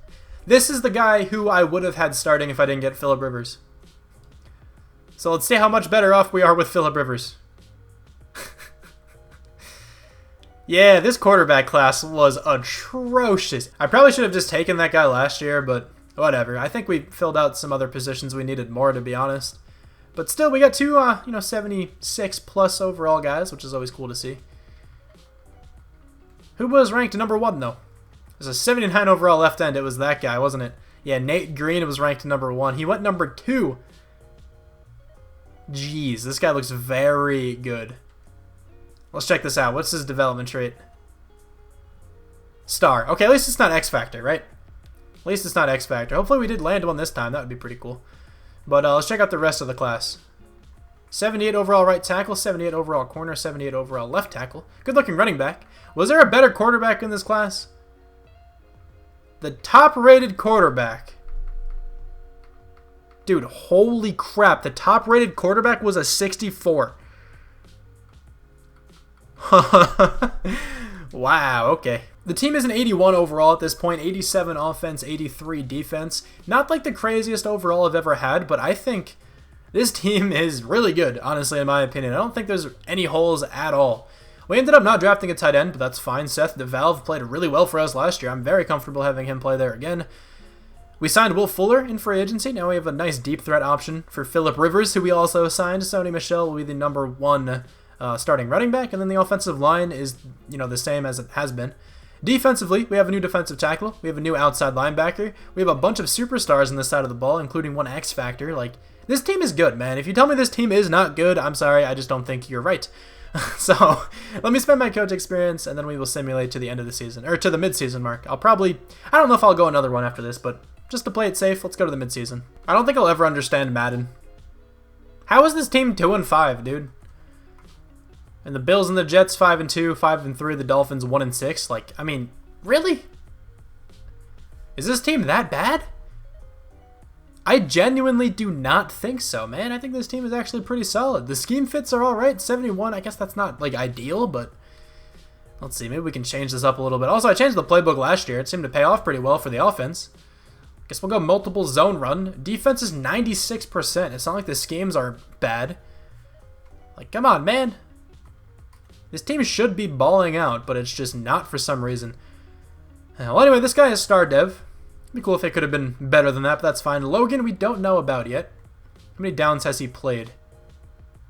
This is the guy who I would have had starting if I didn't get Phillip Rivers. So let's see how much better off we are with Phillip Rivers. Yeah, this quarterback class was atrocious. I probably should have just taken that guy last year, but whatever. I think we filled out some other positions we needed more, to be honest. But still, we got two, 76+ overall guys, which is always cool to see. Who was ranked number 1, though? There's a 79 overall left end. It was that guy, wasn't it? Yeah, Nate Green was ranked number 1. He went number 2. Jeez, this guy looks very good. Let's check this out. What's his development trait? Star. Okay, at least it's not X Factor, right? At least it's not X Factor. Hopefully we did land one this time. That would be pretty cool. But let's check out the rest of the class. 78 overall right tackle, 78 overall corner, 78 overall left tackle. Good looking running back. Was there a better quarterback in this class? The top rated quarterback. Dude, holy crap. The top rated quarterback was a 64. Wow, okay. The team is an 81 overall at this point, 87 offense, 83 defense. Not like the craziest overall I've ever had, but I think this team is really good, honestly, in my opinion. I don't think there's any holes at all. We ended up not drafting a tight end, but that's fine. Seth DeValve played really well for us last year. I'm very comfortable having him play there again. We signed Will Fuller in free agency. Now we have a nice deep threat option for Phillip Rivers, who we also signed. Sony Michel will be the #1 starting running back, and then the offensive line is, the same as it has been. Defensively, we have a new defensive tackle. We have a new outside linebacker. We have a bunch of superstars on this side of the ball, including one X Factor. Like, this team is good, man. If you tell me this team is not good, I'm sorry. I just don't think you're right. So, let me spend my coach experience, and then we will simulate to the end of the season, or to the mid-season mark. I don't know if I'll go another one after this, but just to play it safe, let's go to the mid-season. I don't think I'll ever understand Madden. How is this team 2-5, dude? And the Bills and the Jets 5-2, 5-3, the Dolphins 1-6. Like, I mean, really? Is this team that bad? I genuinely do not think so, man. I think this team is actually pretty solid. The scheme fits are all right. 71, I guess that's not, like, ideal, but let's see. Maybe we can change this up a little bit. Also, I changed the playbook last year. It seemed to pay off pretty well for the offense. Guess we'll go multiple zone run. Defense is 96%. It's not like the schemes are bad. Like, come on, man. This team should be balling out, but it's just not for some reason. Well, anyway, this guy is star dev. It'd be cool if it could have been better than that, but that's fine. Logan, we don't know about yet. How many downs has he played?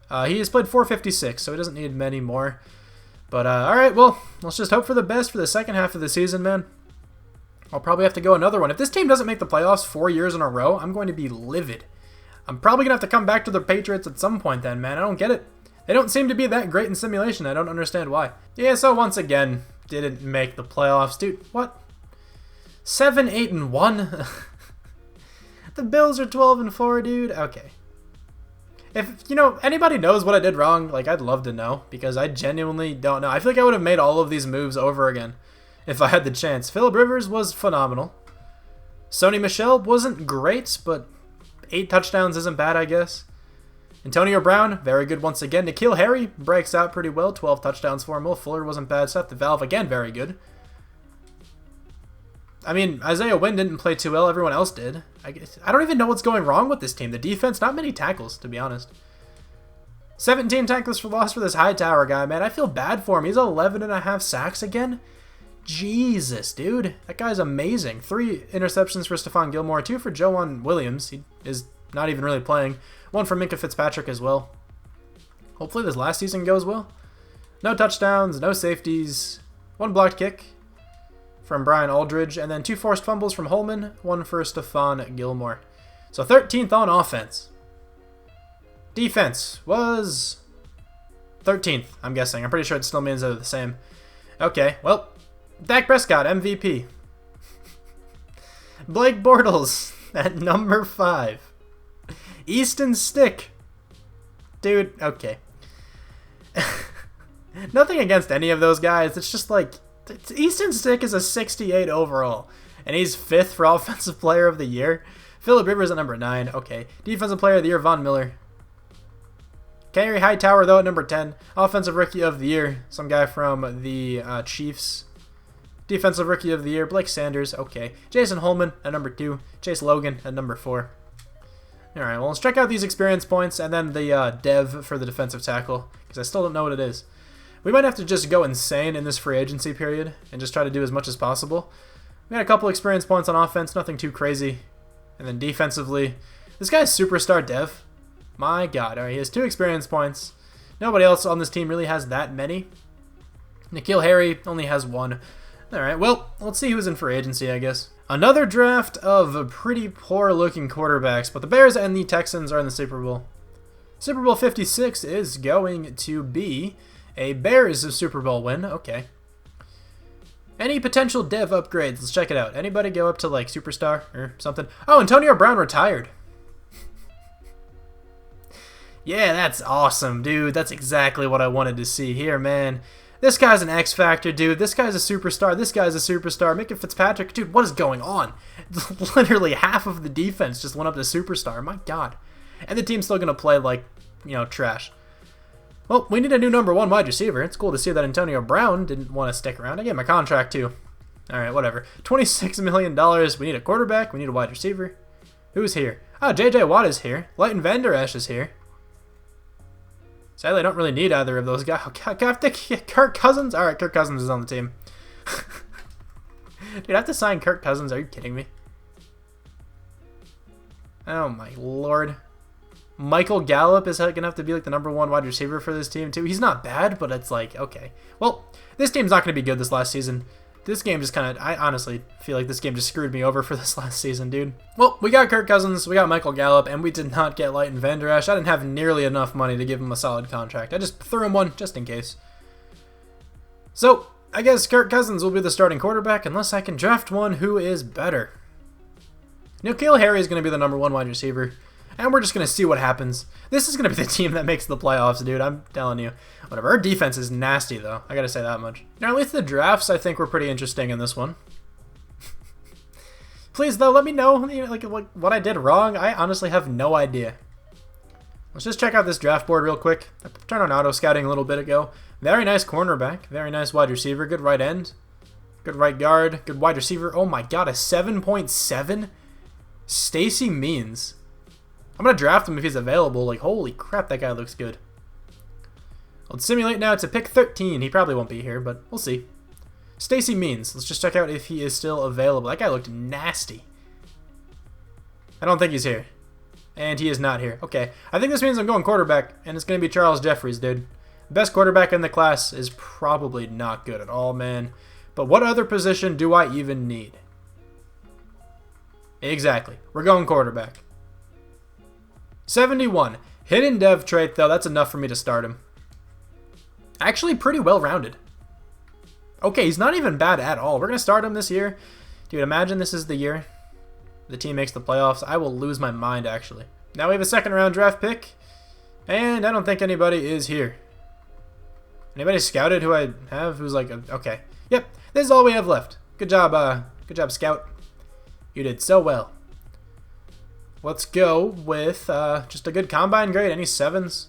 He has played 456, so he doesn't need many more. But, alright, well, let's just hope for the best for the second half of the season, man. I'll probably have to go another one. If this team doesn't make the playoffs 4 years in a row, I'm going to be livid. I'm probably going to have to come back to the Patriots at some point then, man. I don't get it. They don't seem to be that great in simulation. I don't understand why. Yeah, so once again, didn't make the playoffs. Dude, what? 7-8-1? The Bills are 12-4, dude. Okay. If, anybody knows what I did wrong, like, I'd love to know, because I genuinely don't know. I feel like I would have made all of these moves over again if I had the chance. Phillip Rivers was phenomenal. Sony Michel wasn't great, but 8 touchdowns isn't bad, I guess. Antonio Brown, very good once again. N'Keal Harry breaks out pretty well. 12 touchdowns for him. Will Fuller wasn't bad. Seth DeValve, again, very good. I mean, Isaiah Wynn didn't play too well. Everyone else did. I don't even know what's going wrong with this team. The defense, not many tackles, to be honest. 17 tackles for loss for this Hightower guy, man. I feel bad for him. He's 11.5 sacks again. Jesus, dude. That guy's amazing. 3 interceptions for Stephon Gilmore. 2 for Joejuan Williams. He is not even really playing. 1 for Minkah Fitzpatrick as well. Hopefully this last season goes well. No touchdowns, no safeties. 1 blocked kick from Brian Aldridge, and then 2 forced fumbles from Holman, 1 for Stephon Gilmore. So 13th on offense. Defense was 13th, I'm guessing. I'm pretty sure it still means they're the same. Okay, well, Dak Prescott, MVP. Blake Bortles at number 5. Easton Stick. Dude, okay. Nothing against any of those guys. It's just like, Easton Stick is a 68 overall, and he's 5th for Offensive Player of the Year. Phillip Rivers at number 9. Okay. Defensive Player of the Year, Von Miller. Dante Hightower, though, at number 10. Offensive Rookie of the Year, some guy from the Chiefs. Defensive Rookie of the Year, Blake Sanders. Okay. Jason Holman at number 2. Chase Logan at number 4. Alright, well, let's check out these experience points and then the dev for the defensive tackle, because I still don't know what it is. We might have to just go insane in this free agency period and just try to do as much as possible. We got a couple experience points on offense, nothing too crazy. And then defensively, this guy's superstar dev. My God, alright, he has 2 experience points. Nobody else on this team really has that many. N'Keal Harry only has 1. Alright, well, let's see who's in free agency, I guess. Another draft of pretty poor-looking quarterbacks, but the Bears and the Texans are in the Super Bowl. Super Bowl 56 is going to be a Bears Super Bowl win. Okay. Any potential dev upgrades? Let's check it out. Anybody go up to like superstar or something? Oh, Antonio Brown retired. Yeah, that's awesome, dude. That's exactly what I wanted to see here, man. This guy's an X Factor, dude. This guy's a superstar. This guy's a superstar. Minkah Fitzpatrick, dude, what is going on? Literally half of the defense just went up to superstar. My God. And the team's still going to play like, trash. Well, we need a new number 1 wide receiver. It's cool to see that Antonio Brown didn't want to stick around. I get my contract, too. All right, whatever. $26 million. We need a quarterback. We need a wide receiver. Who's here? Oh, J.J. Watt is here. Leighton Vander Esch is here. Sadly, I don't really need either of those guys. Kirk Cousins? All right, Kirk Cousins is on the team. Dude, I have to sign Kirk Cousins. Are you kidding me? Oh, my Lord. Michael Gallup is going to have to be like the number 1 wide receiver for this team, too. He's not bad, but it's like, okay. Well, this team's not going to be good this last season. This game just kind of, I honestly feel like this game just screwed me over for this last season, dude. Well, we got Kirk Cousins, we got Michael Gallup, and we did not get Leighton Vander Esch. I didn't have nearly enough money to give him a solid contract. I just threw him one just in case. So, I guess Kirk Cousins will be the starting quarterback unless I can draft one who is better. N'Keal Harry is going to be the number 1 wide receiver. And we're just going to see what happens. This is going to be the team that makes the playoffs, dude. I'm telling you. Whatever. Our defense is nasty, though. I got to say that much. Now, at least the drafts, I think, were pretty interesting in this one. Please, though, let me know like what I did wrong. I honestly have no idea. Let's just check out this draft board real quick. I turned on auto scouting a little bit ago. Very nice cornerback. Very nice wide receiver. Good right end. Good right guard. Good wide receiver. Oh, my God. A 7.7? Stacy Means. I'm going to draft him if he's available. Like, holy crap, that guy looks good. Let's simulate now. It's a pick 13. He probably won't be here, but we'll see. Stacy Means. Let's just check out if he is still available. That guy looked nasty. I don't think he's here. And he is not here. Okay. I think this means I'm going quarterback, and it's going to be Charles Jeffries, dude. Best quarterback in the class is probably not good at all, man. But what other position do I even need? Exactly. We're going quarterback. 71. Hidden dev trait, though. That's enough for me to start him. Actually, pretty well-rounded. Okay, he's not even bad at all. We're going to start him this year. Dude, imagine this is the year the team makes the playoffs. I will lose my mind, actually. Now we have a second-round draft pick. And I don't think anybody is here. Anybody scouted who I have who's like, okay. Yep, this is all we have left. Good job, Scout. You did so well. Let's go with just a good combine grade. Any 7s?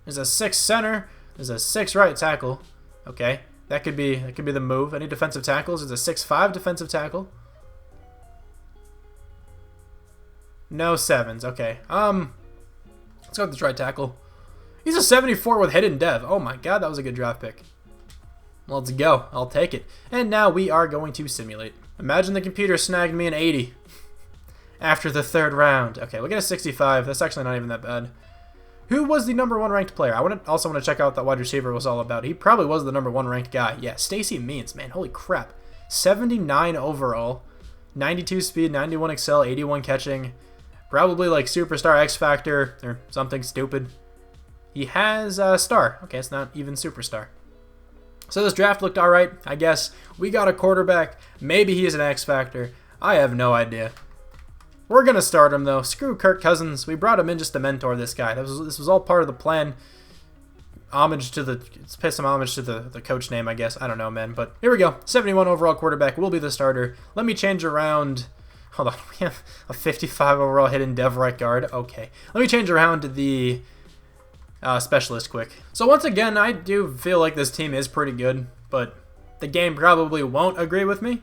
There's a 6 center. There's a 6 right tackle. Okay, that could be the move. Any defensive tackles? There's a 6'5 defensive tackle. No 7s. Okay. Let's go with this right tackle. He's a 74 with hidden dev. Oh my God, that was a good draft pick. Let's go. I'll take it. And now we are going to simulate. Imagine the computer snagged me an 80. After the 3rd round. Okay, we'll get a 65. That's actually not even that bad. Who was the number 1 ranked player? I also want to check out what that wide receiver was all about. He probably was the number 1 ranked guy. Yeah, Stacy Means, man. Holy crap. 79 overall. 92 speed, 91 excel, 81 catching. Probably like superstar X Factor or something stupid. He has a star. Okay, it's not even superstar. So this draft looked alright, I guess. We got a quarterback. Maybe he is an X Factor. I have no idea. We're going to start him, though. Screw Kirk Cousins. We brought him in just to mentor this guy. This was all part of the plan. Let's pay some homage to the coach name, I guess. I don't know, man. But here we go. 71 overall quarterback will be the starter. Let me change around. Hold on. We have a 55 overall hidden dev right guard. Okay. Let me change around to the specialist quick. So once again, I do feel like this team is pretty good. But the game probably won't agree with me.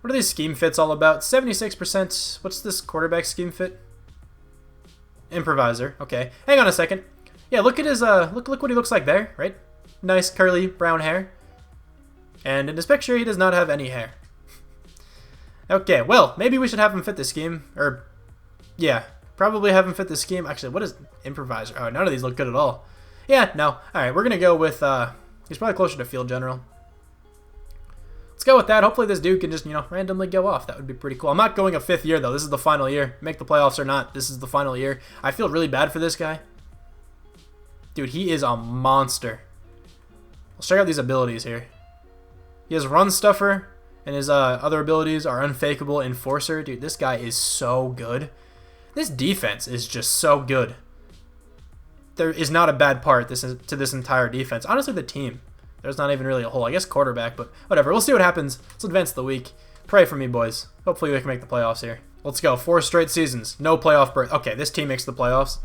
What are these scheme fits all about? 76%. What's this quarterback scheme fit? Improviser. Okay. Hang on a second. Yeah, look at his look what he looks like there, right? Nice curly brown hair. And in this picture, he does not have any hair. Okay, well, maybe we should have him fit the scheme. Or yeah, probably have him fit the scheme. Actually, what is improviser? Oh, none of these look good at all. Yeah, no. All right, we're going to go with he's probably closer to field general. Let's go with that. Hopefully this dude can just, randomly go off. That would be pretty cool. I'm not going a 5th year, though. This is the final year. Make the playoffs or not, this is the final year. I feel really bad for this guy. Dude, he is a monster. Let's check out these abilities here. He has run stuffer, and his other abilities are unfakeable, enforcer. Dude, this guy is so good. This defense is just so good. There is not a bad part to this entire defense. Honestly, the team. There's not even really a hole. I guess quarterback, but whatever. We'll see what happens. Let's advance the week. Pray for me, boys. Hopefully we can make the playoffs here. Let's go. 4 straight seasons. No playoff berth. Okay, this team makes the playoffs.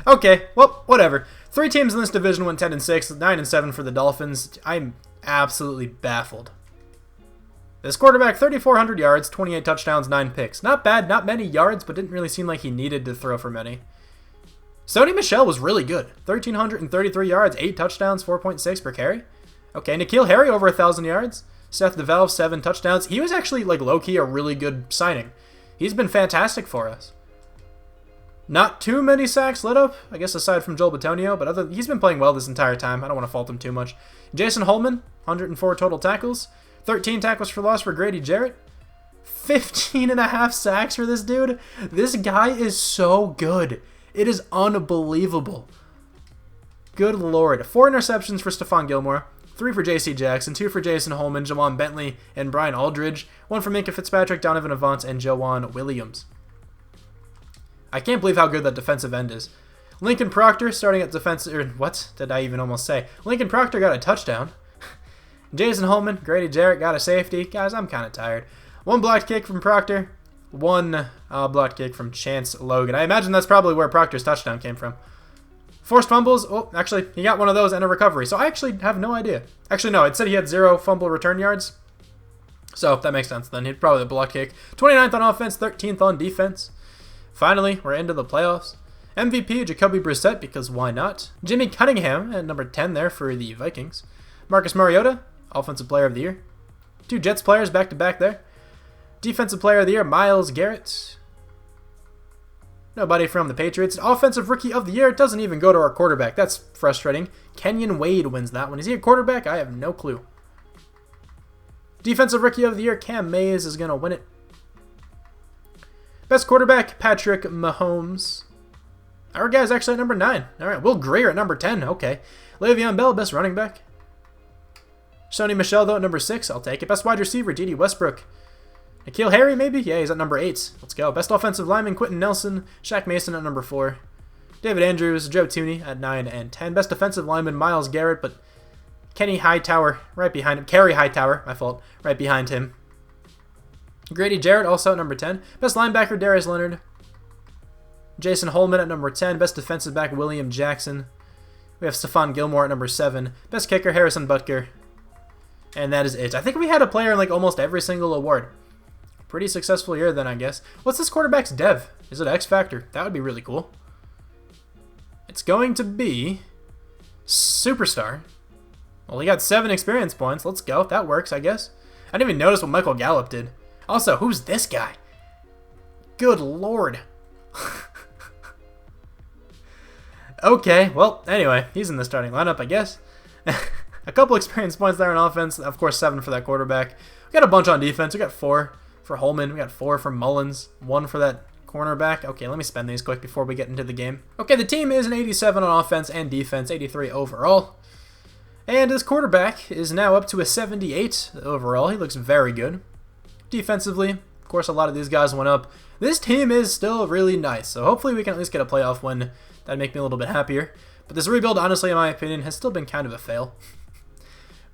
Okay, well, whatever. 3 teams in this division went 10-6, 9-7 for the Dolphins. I'm absolutely baffled. This quarterback, 3,400 yards, 28 touchdowns, 9 picks. Not bad, not many yards, but didn't really seem like he needed to throw for many. Sony Michel was really good. 1,333 yards, 8 touchdowns, 4.6 per carry. Okay, N'Keal Harry over 1,000 yards. Seth DeValve, 7 touchdowns. He was actually, like, low-key a really good signing. He's been fantastic for us. Not too many sacks lit up, I guess, aside from Joel Bitonio, but he's been playing well this entire time. I don't want to fault him too much. Jason Holman, 104 total tackles. 13 tackles for loss for Grady Jarrett. 15.5 sacks for this dude. This guy is so good. It is unbelievable. Good lord. 4 interceptions for Stephon Gilmore. 3 for J.C. Jackson. 2 for Jason Holman, Jawan Bentley, and Brian Aldridge. 1 for Minka Fitzpatrick, Donovan Avance, and Joanne Williams. I can't believe how good that defensive end is. Lincoln Proctor starting at defense. What did I even almost say? Lincoln Proctor got a touchdown. Jason Holman, Grady Jarrett got a safety. Guys, I'm kind of tired. 1 blocked kick from Proctor. 1 blocked kick from Chance Logan. I imagine that's probably where Proctor's touchdown came from. Forced fumbles. Oh, actually, he got one of those and a recovery. So I actually have no idea. Actually, no, it said he had 0 fumble return yards. So that makes sense then. He'd probably a block kick. 29th on offense, 13th on defense. Finally, we're into the playoffs. MVP, Jacoby Brissett, because why not? Jimmy Cunningham at number 10 there for the Vikings. Marcus Mariota, Offensive Player of the Year. 2 Jets players back-to-back there. Defensive Player of the Year, Myles Garrett. Nobody from the Patriots. Offensive Rookie of the Year doesn't even go to our quarterback. That's frustrating. Kenyon Wade wins that one. Is he a quarterback? I have no clue. Defensive Rookie of the Year, Cam Mays is going to win it. Best quarterback, Patrick Mahomes. Our guy's actually at number 9. All right, Will Grier at number 10. Okay. Le'Veon Bell, best running back. Sony Michel, though, at number 6. I'll take it. Best wide receiver, Dede Westbrook. N'Keal Harry, maybe? Yeah, he's at number 8. Let's go. Best offensive lineman, Quentin Nelson. Shaq Mason at number 4. David Andrews, Joe Tooney at 9 and 10. Best defensive lineman, Myles Garrett, but Kenny Hightower right behind him. Kerry Hightower, my fault, right behind him. Grady Jarrett also at number 10. Best linebacker, Darius Leonard. Jason Holman at number 10. Best defensive back, William Jackson. We have Stephon Gilmore at number 7. Best kicker, Harrison Butker. And that is it. I think we had a player in like almost every single award. Pretty successful year then, I guess. What's this quarterback's dev? Is it X Factor? That would be really cool. It's going to be Superstar. Well, he got 7 experience points. Let's go. That works, I guess. I didn't even notice what Michael Gallup did. Also, who's this guy? Good lord. Okay, well, anyway, he's in the starting lineup, I guess. A couple experience points there on offense. Of course, 7 for that quarterback. We got a bunch on defense. We got 4 for Holman. We got 4 for Mullins. 1 for that cornerback. Okay, let me spend these quick before we get into the game. Okay, the team is an 87 on offense and defense, 83 overall. And this quarterback is now up to a 78 overall. He looks very good. Defensively, of course, a lot of these guys went up. This team is still really nice, so hopefully we can at least get a playoff win. That'd make me a little bit happier. But this rebuild, honestly, in my opinion, has still been kind of a fail.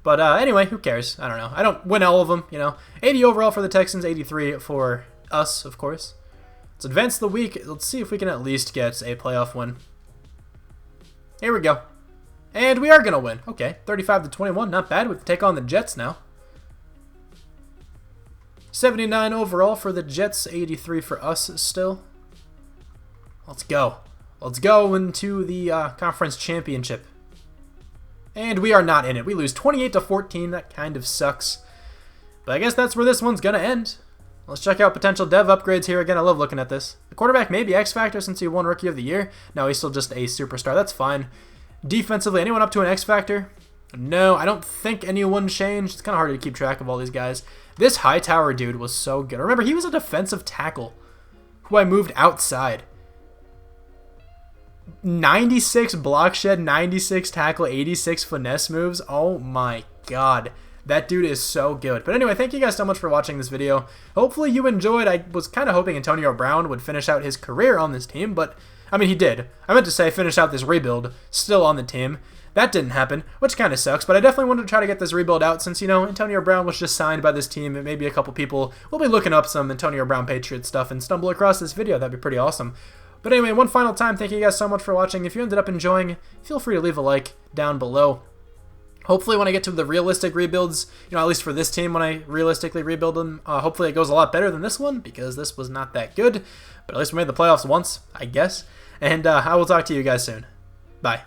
But anyway, who cares? I don't know. I don't win all of them, you know. 80 overall for the Texans, 83 for us, of course. Let's advance the week. Let's see if we can at least get a playoff win. Here we go. And we are going to win. Okay, 35-21, not bad. We have to take on the Jets now. 79 overall for the Jets, 83 for us still. Let's go. Let's go into the conference championship. And we are not in it. We lose 28-14. That kind of sucks. But I guess that's where this one's going to end. Let's check out potential dev upgrades here. Again, I love looking at this. The quarterback may be X Factor since he won Rookie of the Year. No, he's still just a superstar. That's fine. Defensively, anyone up to an X Factor? No, I don't think anyone changed. It's kind of hard to keep track of all these guys. This Hightower dude was so good. Remember, he was a defensive tackle who I moved outside. 96 block shed, 96 tackle, 86 finesse moves. Oh my god. That dude is so good. But anyway, thank you guys so much for watching this video. Hopefully you enjoyed. I was kind of hoping Antonio Brown would finish out his career on this team, but I mean, he did. I meant to say finish out this rebuild still on the team. That didn't happen, which kind of sucks, but I definitely wanted to try to get this rebuild out since, you know, Antonio Brown was just signed by this team, and maybe a couple people will be looking up some Antonio Brown Patriots stuff and stumble across this video. That'd be pretty awesome. But anyway, one final time, thank you guys so much for watching. If you ended up enjoying, feel free to leave a like down below. Hopefully when I get to the realistic rebuilds, you know, at least for this team, when I realistically rebuild them, hopefully it goes a lot better than this one, because this was not that good. But at least we made the playoffs once, I guess. And I will talk to you guys soon. Bye.